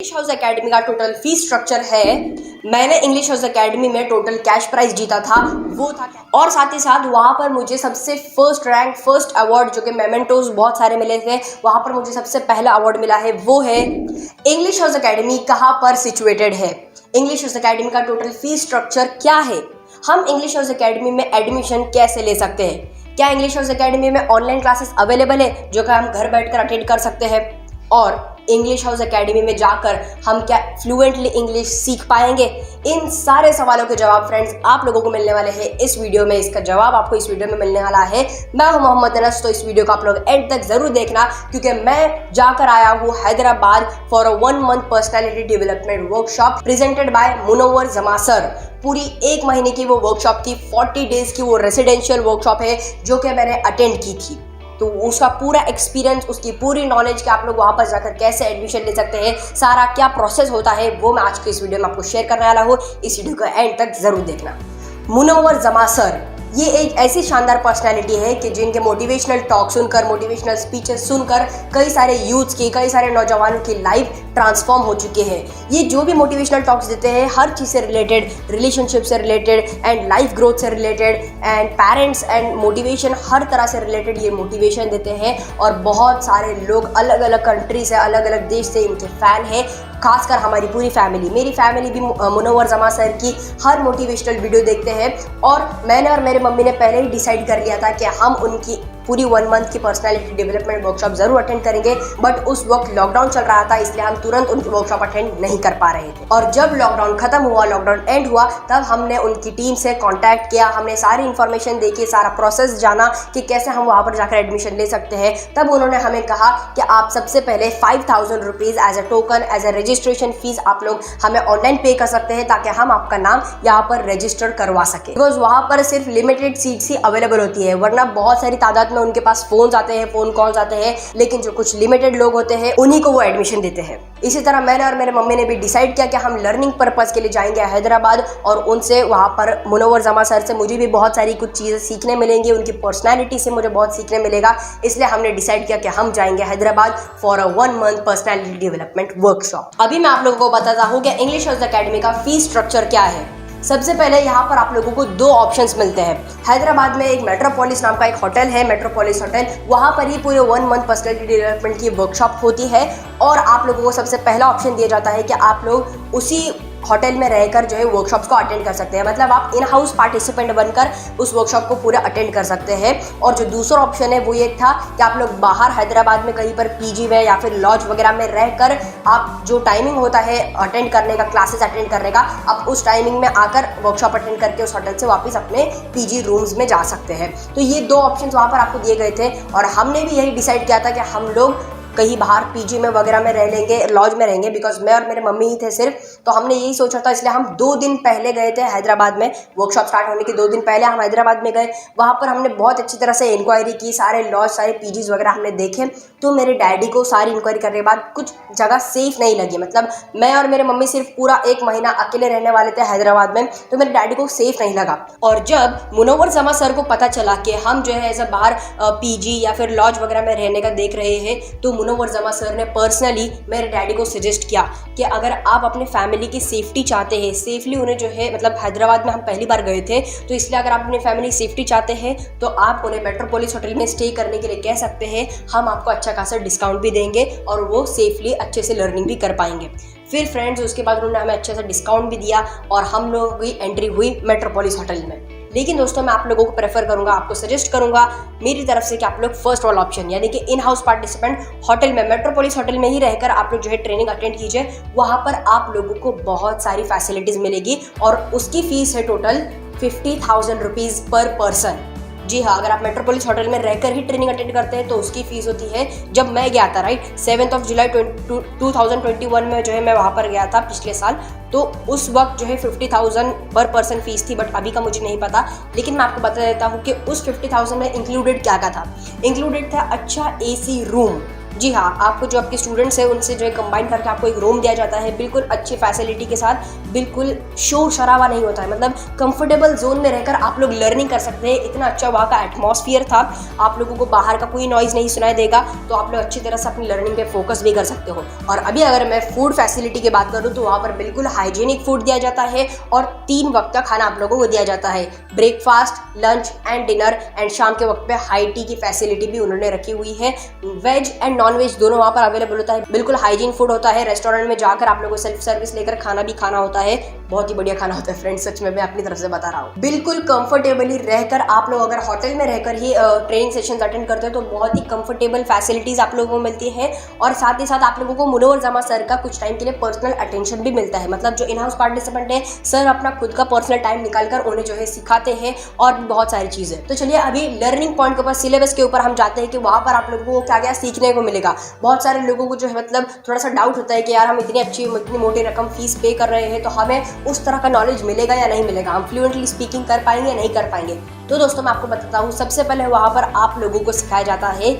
English house academy का total fees structure है। मैंने इंग्लिश हाउस एकेडमी में टोटल कैश प्राइज जीता था, वो था और साथ ही साथ वहाँ पर मुझे सबसे फर्स्ट रैंक फर्स्ट अवार्ड जो कि मेमेंटोज बहुत सारे मिले थे, वहाँ पर मुझे सबसे पहला अवार्ड मिला है। वो है इंग्लिश हाउस एकेडमी कहाँ पर सिचुएटेड है, इंग्लिश हाउस एकेडमी का टोटल फीस स्ट्रक्चर क्या है, हम इंग्लिश हाउस एकेडमी में एडमिशन कैसे ले सकते हैं, क्या इंग्लिश हाउस एकेडमी में ऑनलाइन क्लासेस अवेलेबल है जो कि हम घर बैठकर अटेंड कर सकते हैं, और इंग्लिश हाउस एकेडमी में जाकर हम क्या फ्लुएंटली इंग्लिश सीख पाएंगे। इन सारे सवालों के जवाब फ्रेंड्स आप लोगों को मिलने वाले हैं इस वीडियो में। इसका जवाब आपको इस वीडियो में मिलने वाला है। मैं हूं मोहम्मद अनस, तो इस वीडियो को आप लोग एंड तक जरूर देखना, क्योंकि मैं जाकर आया हूं Hyderabad for a 1 month personality development workshop presented by Munawwar Zama sir. पूरी 1 महीने की वो वर्कशॉप थी, 40 डेज की वो रेसिडेंशियल वर्कशॉप है जो कि मैंने अटेंड की थी। तो उसका पूरा एक्सपीरियंस, उसकी पूरी नॉलेज कि आप लोग वहाँ पर जाकर कैसे एडमिशन ले सकते हैं, सारा क्या प्रोसेस होता है, वो मैं आज के इस वीडियो में आपको शेयर करने वाला हूँ। इस वीडियो को एंड तक जरूर देखना। मुनव्वर जमा सर ये एक ऐसी शानदार पर्सनैलिटी है कि जिनके मोटिवेशनल टॉक सुनकर, मोटिवेशनल स्पीचेस सुनकर कई सारे यूथ्स की, कई सारे नौजवानों की लाइफ ट्रांसफॉर्म हो चुके हैं। ये जो भी मोटिवेशनल टॉक्स देते हैं हर चीज़ से रिलेटेड, रिलेशनशिप से रिलेटेड एंड लाइफ ग्रोथ से related and parents and motivation, हर तरह से रिलेटेड ये मोटिवेशन देते हैं। और बहुत सारे लोग अलग अलग कंट्री से, अलग अलग देश से इनके फ़ैन हैं, खासकर हमारी पूरी फैमिली, मेरी फैमिली भी मुनव्वर जमा सर की हर मोटिवेशनल वीडियो देखते हैं। और मैंने और मेरे मम्मी ने पहले ही डिसाइड कर लिया था कि हम उनकी पूरी 1 मंथ की पर्सनैलिटी डेवलपमेंट वर्कशॉप जरूर अटेंड करेंगे, बट उस वक्त लॉकडाउन चल रहा था, इसलिए हम तुरंत उनकी वर्कशॉप अटेंड नहीं कर पा रहे थे। और जब लॉकडाउन खत्म हुआ, लॉकडाउन एंड हुआ, तब हमने उनकी टीम से कांटेक्ट किया, हमने सारी इन्फॉर्मेशन देखी, सारा प्रोसेस जाना कि कैसे हम वहाँ पर जाकर एडमिशन ले सकते हैं। तब उन्होंने हमें कहा कि आप सबसे पहले 5000 rupees as a token, as a registration fees आप लोग हमें ऑनलाइन पे कर सकते हैं, ताकि हम आपका नाम यहाँ पर रजिस्टर करवा सके। बिकॉज वहाँ पर सिर्फ लिमिटेड सीट्स ही अवेलेबल होती है, वरना बहुत सारी तादाद में उनके पास फोन आते हैं, फोन कॉल्स आते हैं, लेकिन जो कुछ लिमिटेड लोग होते हैं उन्हीं को वो एडमिशन देते हैं। इसी तरह मैंने और मेरे मम्मी ने भी डिसाइड किया कि हम लर्निंग पर्पस के लिए जाएंगे हैदराबाद, और उनसे वहाँ पर मुनव्वर जमा सर से मुझे भी बहुत सारी कुछ चीज़ें सीखने मिलेंगी, उनकी पर्सनैलिटी से मुझे बहुत सीखने मिलेगा। इसलिए हमने डिसाइड किया कि हम जाएंगे Hyderabad for a 1 month personality development workshop. अभी मैं आप लोगों को बताता हूँ कि इंग्लिश हाउस एकेडमी का फीस स्ट्रक्चर क्या है। सबसे पहले यहाँ पर आप लोगों को 2 ऑप्शंस मिलते हैं। हैदराबाद में एक मेट्रोपोलिस नाम का एक होटल है, मेट्रोपोलिस होटल, वहाँ पर ही पूरे 1 मंथ पर्सनैलिटी डेवलपमेंट की वर्कशॉप होती है। और आप लोगों को सबसे पहला ऑप्शन दिया जाता है कि आप लोग उसी होटल में रहकर जो है वर्कशॉप्स को अटेंड कर सकते हैं, मतलब आप इन हाउस पार्टिसिपेंट बनकर उस वर्कशॉप को पूरा अटेंड कर सकते हैं। और जो दूसरा ऑप्शन है वो ये था कि आप लोग बाहर हैदराबाद में कहीं पर पीजी में या फिर लॉज वगैरह में रहकर आप जो टाइमिंग होता है अटेंड करने का, क्लासेस अटेंड करने का, आप उस टाइमिंग में आकर वर्कशॉप अटेंड करके उस होटल से वापस अपने पीजी रूम्स में जा सकते हैं। तो ये 2 ऑप्शन वहाँ पर आपको दिए गए थे, और हमने भी यही डिसाइड किया था कि हम लोग कहीं बाहर पीजी में वगैरह में रह लेंगे, लॉज में रहेंगे, बिकॉज मैं और मेरे मम्मी ही थे सिर्फ, तो हमने यही सोचा था। इसलिए हम 2 दिन पहले गए थे हैदराबाद में, वर्कशॉप स्टार्ट होने के 2 दिन पहले हम हैदराबाद में गए। वहाँ पर हमने बहुत अच्छी तरह से इंक्वायरी की, सारे लॉज, सारे पीजीज वगैरह हमने देखे। तो मेरे डैडी को सारी इंक्वायरी करने के बाद कुछ जगह सेफ नहीं लगी, मतलब मैं और मेरे मम्मी सिर्फ पूरा 1 महीना अकेले रहने वाले थे हैदराबाद में, तो मेरे डैडी को सेफ नहीं लगा। और जब मुनव्वर जमा सर को पता चला कि हम जो है ऐसा बाहर पीजी या फिर लॉज वगैरह में रहने का देख रहे हैं, तो मुनव्वर जमा सर ने पर्सनली मेरे डैडी को सजेस्ट किया कि अगर आप अपने फैमिली की सेफ्टी चाहते हैं, सेफली उन्हें जो है, मतलब हैदराबाद में हम पहली बार गए थे, तो इसलिए अगर आप अपनी फैमिली की सेफ्टी चाहते हैं तो आप उन्हें मेट्रोपोलिस होटल में स्टे करने के लिए कह सकते हैं, हम आपको अच्छा खासा डिस्काउंट भी देंगे और वो सेफली अच्छे से लर्निंग भी कर पाएंगे। फिर फ्रेंड्स उसके बाद उन्होंने हमें अच्छे से डिस्काउंट भी दिया और हम लोगों की एंट्री हुई मेट्रोपोलिस होटल में। लेकिन दोस्तों मैं आप लोगों को प्रेफर करूंगा, आपको सजेस्ट करूंगा मेरी तरफ से कि आप लोग फर्स्ट वाला ऑप्शन यानी कि इन हाउस पार्टिसिपेंट होटल में, मेट्रोपोलिस होटल में ही रहकर आप लोग जो है ट्रेनिंग अटेंड कीजिए। वहाँ पर आप लोगों को बहुत सारी फैसिलिटीज़ मिलेगी और उसकी फीस है टोटल 50,000 रुपीज़ पर पर्सन। जी हाँ, अगर आप मेट्रोपोलिस होटल में रहकर ही ट्रेनिंग अटेंड करते हैं तो उसकी फ़ीस होती है, जब मैं गया था राइट 7 जुलाई 2021 में जो है मैं वहाँ पर गया था पिछले साल, तो उस वक्त जो है 50,000 पर पर्सन फीस थी, बट अभी का मुझे नहीं पता। लेकिन मैं आपको बता देता हूँ कि उस 50,000 में इंक्लूडेड क्या क्या था। इंक्लूडेड था अच्छा AC रूम, जी हाँ, आपको जो आपके स्टूडेंट्स हैं उनसे जो है कंबाइन करके आपको एक रूम दिया जाता है बिल्कुल अच्छी फैसिलिटी के साथ, बिल्कुल शोर शराबा नहीं होता है, मतलब कंफर्टेबल जोन में रहकर आप लोग लर्निंग कर सकते हैं। इतना अच्छा वहाँ का एटमॉस्फियर था, आप लोगों को बाहर का कोई नॉइज़ नहीं सुनाई देगा, तो आप लोग अच्छी तरह से अपनी लर्निंग पे फोकस भी कर सकते हो। और अभी अगर मैं फूड फैसिलिटी की बात करूँ तो वहाँ पर बिल्कुल हाइजीनिक फूड दिया जाता है और 3 वक्त का खाना आप लोगों को दिया जाता है, breakfast, lunch and dinner, and शाम के वक्त पे हाई टी की फैसिलिटी भी उन्होंने रखी हुई है। वेज एंड नॉन वेज दोनों वहाँ पर अवेलेबल होता है, बिल्कुल हाइजीन फूड होता है। रेस्टोरेंट में जाकर आप लोगों को सेल्फ सर्विस लेकर खाना भी खाना होता है, बहुत ही बढ़िया खाना होता है फ्रेंड्स, सच में मैं अपनी तरफ से बता रहा हूँ। बिल्कुल कंफर्टेबली रहकर आप लोग अगर होटल में रहकर ही ट्रेनिंग सेशंस अटेंड करते हो तो बहुत ही कंफर्टेबल फैसिलिटीज आप लोगों को मिलती है। और साथ ही साथ आप लोगों को मुनव्वर जमा सर का कुछ टाइम के लिए पर्सनल अटेंशन भी मिलता है, मतलब जो इन हाउस पार्टिसिपेंट है सर अपना खुद का पर्सनल टाइम निकालकर उन्हें जो है सिखाते हैं और भी बहुत सारी चीजें। तो चलिए अभी लर्निंग पॉइंट के ऊपर, सिलेबस के ऊपर हम जाते हैं कि वहाँ पर आप लोगों को क्या क्या सीखने को मिलेगा। बहुत सारे लोगों को जो है मतलब थोड़ा सा डाउट होता है कि यार हम इतनी मोटी रकम फीस पे कर रहे हैं तो हमें उस तरह का नॉलेज मिलेगा या नहीं मिलेगा, हम फ्लुएंटली स्पीकिंग कर पाएंगे या नहीं कर पाएंगे। तो दोस्तों मैं आपको बताता हूँ, सबसे पहले वहाँ पर आप लोगों को सिखाया जाता है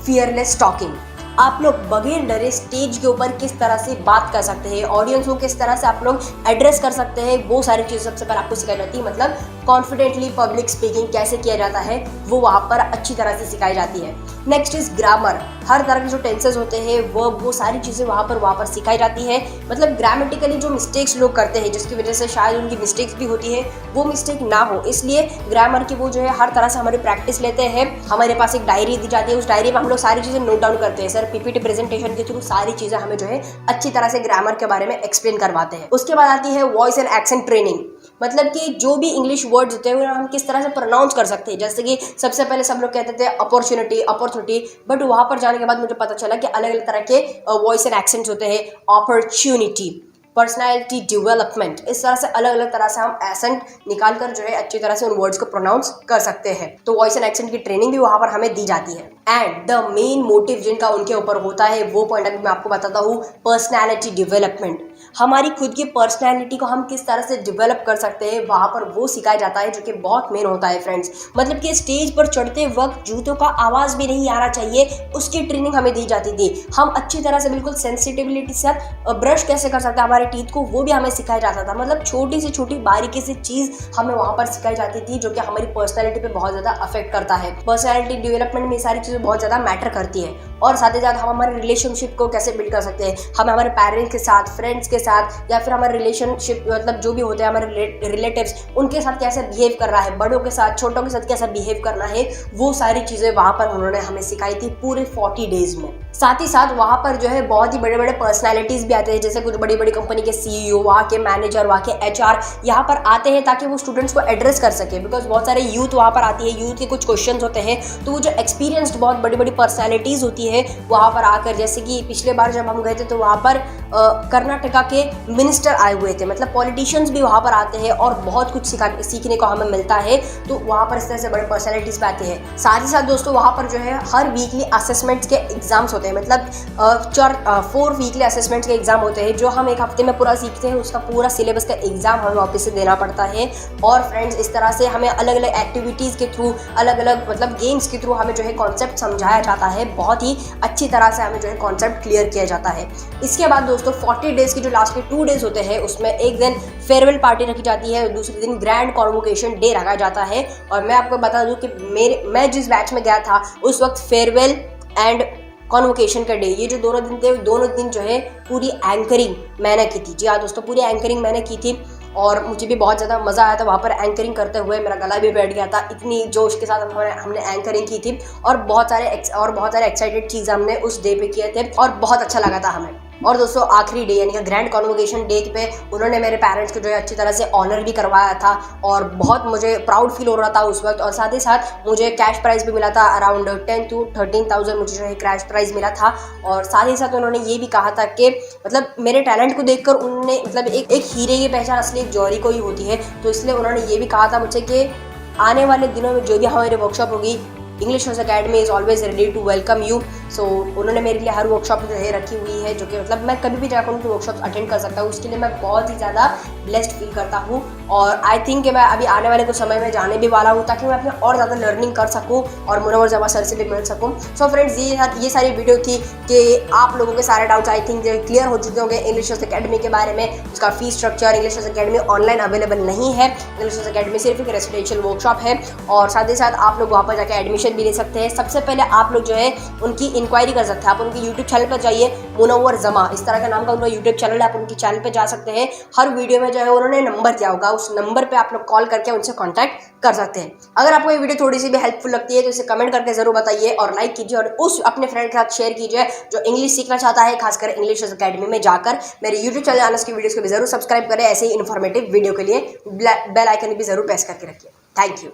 फियरलेस टॉकिंग। आप लोग बगैर डरे स्टेज के ऊपर किस तरह से बात कर सकते हैं, ऑडियंस को किस तरह से आप लोग एड्रेस कर सकते हैं, वो सारी चीज़ सबसे पहले आपको सिखाई जाती है। मतलब कॉन्फिडेंटली पब्लिक स्पीकिंग कैसे किया जाता है वो वहाँ पर अच्छी तरह से सिखाई जाती है। नेक्स्ट इज ग्रामर, हर तरह के जो टेंसेस होते हैं वो सारी चीज़ें वहाँ पर सिखाई जाती है। मतलब ग्रामेटिकली जो मिस्टेक्स लोग करते हैं जिसकी वजह से शायद उनकी मिस्टेक्स भी होती है, वो मिस्टेक ना हो, इसलिए ग्रामर की वो जो है हर तरह से हमारी प्रैक्टिस लेते हैं। हमारे पास एक डायरी दी जाती है, उस डायरी में हम लोग सारी चीज़ें नोट डाउन करते हैं। सर पीपीटी प्रेजेंटेशन के थ्रू सारी चीज़ें हमें जो है अच्छी तरह से ग्रामर के बारे में एक्सप्लेन करवाते हैं। उसके बाद आती है वॉइस एंड एक्सेंट ट्रेनिंग, मतलब कि जो भी इंग्लिश वर्ड्स होते हैं वो हम किस तरह से प्रोनाउंस कर सकते हैं। जैसे कि सबसे पहले सब लोग कहते थे अपॉर्चुनिटी, बट वहाँ पर जाने के बाद मुझे पता चला कि अलग अलग तरह के वॉइस एंड एक्सेंट्स होते हैं। अपॉर्चुनिटी, पर्सनालिटी डेवलपमेंट, इस तरह से अलग अलग तरह से हम एसेंट निकाल कर जो है अच्छी तरह से उन वर्ड्स को प्रोनाउंस कर सकते हैं। तो वॉइस एंड एक्सेंट की ट्रेनिंग भी वहाँ पर हमें दी जाती है। एंड द मेन मोटिव जिनका उनके ऊपर होता है वो पॉइंट अभी मैं आपको बताता हूँ, पर्सनैलिटी डेवलपमेंट। हमारी खुद की पर्सनैलिटी को हम किस तरह से डेवलप कर सकते हैं वहाँ पर वो सिखाया जाता है, जो कि बहुत मेन होता है फ्रेंड्स। मतलब कि स्टेज पर चढ़ते वक्त जूतों का आवाज़ भी नहीं आना चाहिए, उसकी ट्रेनिंग हमें दी जाती थी। हम अच्छी तरह से बिल्कुल सेंसिटिविटी से ब्रश कैसे कर सकते हैं हमारे टीथ को, वो भी हमें सिखाया जाता था। मतलब छोटी से छोटी बारीकी से चीज़ हमें वहाँ पर सिखाई जाती थी, जो कि हमारी पर्सनैलिटी पे बहुत ज़्यादा अफेक्ट करता है। पर्सनैलिटी डेवलपमेंट में सारी चीज़ें बहुत ज़्यादा मैटर करती है। और साथ ही साथ हम हमारे रिलेशनशिप को कैसे बिल्ड कर सकते हैं, हम हमारे पेरेंट्स के साथ, फ्रेंड्स के साथ, या फिर हमारे रिलेशनशिप मतलब जो भी होते हैं हमारे रिलेटिव्स, उनके साथ कैसे बिहेव करना है, बड़ों के साथ, छोटों के साथ कैसा बिहेव करना है, वो सारी चीज़ें वहाँ पर उन्होंने हमें सिखाई थी पूरे 40 डेज में। साथ ही साथ वहाँ पर जो है बहुत ही बड़े बड़े पर्सनैलिटीज़ भी आते हैं, जैसे कुछ बड़ी बड़ी कंपनी के CEO, वहाँ के मैनेजर, वहाँ के HR यहाँ पर आते हैं ताकि वो स्टूडेंट्स को एड्रेस कर सके। बिकॉज बहुत सारे यूथ वहाँ पर आती है, यूथ के कुछ क्वेश्चन होते हैं, तो वो जो एक्सपीरियंस्ड बहुत बड़ी बड़ी पर्सनैलिटीज़ होती है वहाँ पर आकर, जैसे कि पिछले बार जब हम गए थे तो वहाँ पर कर्नाटका के मिनिस्टर आए हुए थे, मतलब पॉलिटिशियंस भी वहाँ पर आते हैं और बहुत कुछ सीखने को हमें मिलता है। तो वहाँ पर इस तरह से बड़े पर्सनैलिटीज़ भी आते हैं। साथ ही साथ दोस्तों वहाँ पर जो है हर वीकली असेसमेंट्स के एग्जाम्स होते हैं, मतलब 4 वीकली असेसमेंट्स के एग्जाम होते हैं, जो हम एक हफ्ते में पूरा सीखते हैं, उसका पूरा सिलेबस का एग्जाम हमें वापस से देना पड़ता है। और फ्रेंड्स इस तरह से हमें अलग अलग एक्टिविटीज़ के थ्रू, अलग अलग मतलब गेम्स के थ्रू हमें जो है कॉन्सेप्ट समझाया जाता है, बहुत ही अच्छी तरह से हमें जो है कॉन्सेप्ट क्लियर किया जाता है। इसके बाद दोस्तों 40 डेज के जो लास्ट के 2 डेज होते हैं उसमें एक दिन फेयरवेल पार्टी रखी जाती है, दूसरे दिन ग्रैंड कॉन्वोकेशन डे रखा जाता है। और मैं आपको बता दूं कि मैं जिस बैच में गया था उस वक्त फेयरवेल एंड कॉन्वोकेशन का डे, ये जो दोनों दिन थे, दोनों दिन जो है पूरी एंकरिंग मैंने की थी। जी हाँ दोस्तों, पूरी एंकरिंग मैंने की थी और मुझे भी बहुत ज़्यादा मज़ा आया था वहाँ पर एंकरिंग करते हुए। मेरा गला भी बैठ गया था, इतनी जोश के साथ हमने एंकरिंग की थी और बहुत सारे एक्साइटेड चीज़ हमने उस डे पे किए थे और बहुत अच्छा लगा था हमें। और दोस्तों आखिरी डे यानी कि ग्रैंड कॉन्वोकेशन डे पे उन्होंने मेरे पेरेंट्स को जो है अच्छी तरह से ऑनर भी करवाया था और बहुत मुझे प्राउड फील हो रहा था उस वक्त। और साथ ही साथ मुझे कैश प्राइज़ भी मिला था, अराउंड 10 to 13,000 मुझे जो है कैश प्राइज़ मिला था। और साथ ही साथ उन्होंने ये भी कहा था कि मतलब मेरे टैलेंट को देखकर उन्होंने मतलब एक हीरे की पहचान असली एक जौहरी को ही होती है, तो इसलिए उन्होंने ये भी कहा था मुझे कि आने वाले दिनों में जो भी हमारी वर्कशॉप होगी English House Academy is always ready to welcome you. So उन्होंने मेरे लिए हर वर्कशॉप जो है रखी हुई है, जो कि मतलब मैं कभी भी जाकर उनकी वर्कशॉप अटेंड कर सकता हूँ। उसके लिए मैं बहुत ही ज़्यादा ब्लेस्ड फील करता हूँ और आई थिंक कि मैं अभी आने वाले कुछ समय में जाने भी वाला हूँ, ताकि मैं अपने और ज़्यादा लर्निंग कर सकूँ और मुनव्वर जमा सर से भी मिल सकूँ। सो फ्रेंड्स, ये सारी वीडियो थी कि आप लोगों के सारे डाउट्स आई थिंक क्लियर हो चुके होंगे इंग्लिश हाउस अकेडमी के बारे में, उसका fees structure. English House academy online available नहीं है, इंग्लिश हाउस अकेडमी सिर्फ एक रेसिडेंशियल वर्कशॉप है और साथ ही साथ आप लोग वहाँ पर जाकर एडमिशन भी ले सकते हैं। सबसे पहले आप लोग जो है उनकी इंक्वायरी कर सकते हैं। आप उनकी यूट्यूब चैनल पर जाइए, मुनव्वर जमा इस तरह का नाम का उनका यूट्यूब चैनल है, आप उनकी चैनल पर जा सकते हैं। हर वीडियो में जो है उन्होंने नंबर दिया होगा, उस नंबर पर आप लोग कॉल करके उनसे कॉन्टैक्ट कर सकते हैं। अगर आपको ये वीडियो थोड़ी सी भी हेल्पफुल लगती है तो इसे कमेंट करके जरूर बताइए और लाइक कीजिए और उस अपने फ्रेंड के साथ शेयर कीजिए जो इंग्लिश सीखना चाहता है, खासकर इंग्लिश अकेडमी में जाकर। मेरे यूट्यूब चैनल आनस की वीडियोस को भी जरूर सब्सक्राइब करें। ऐसे ही इन्फॉर्मेटिव वीडियो के लिए बेल आइकन भी जरूर प्रेस करके रखिए। Thank you.